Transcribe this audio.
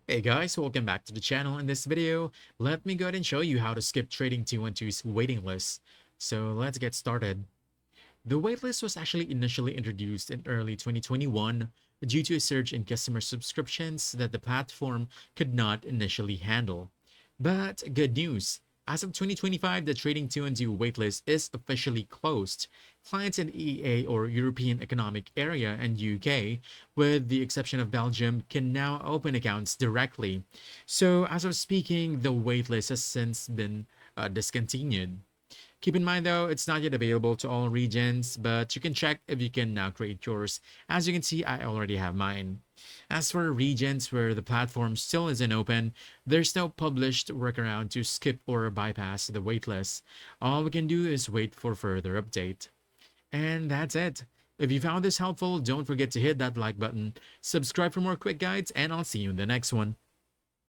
Hey guys, welcome back to the channel. In this video, let me go ahead and show you how to skip Trading 212's waiting list. So let's get started. The waitlist was actually initially introduced in early 2021 due to a surge in customer subscriptions that the platform could not initially handle. But good news. As of 2025, the Trading 212 waitlist is officially closed. Clients in EEA or European Economic Area and UK, with the exception of Belgium, can now open accounts directly. So, as of speaking, the waitlist has since been discontinued. Keep in mind though, it's not yet available to all regions, but you can check if you can now create yours. As you can see, I already have mine. As for regions where the platform still isn't open, there's no published workaround to skip or bypass the waitlist. All we can do is wait for further update. And that's it. If you found this helpful, don't forget to hit that like button, subscribe for more quick guides, and I'll see you in the next one.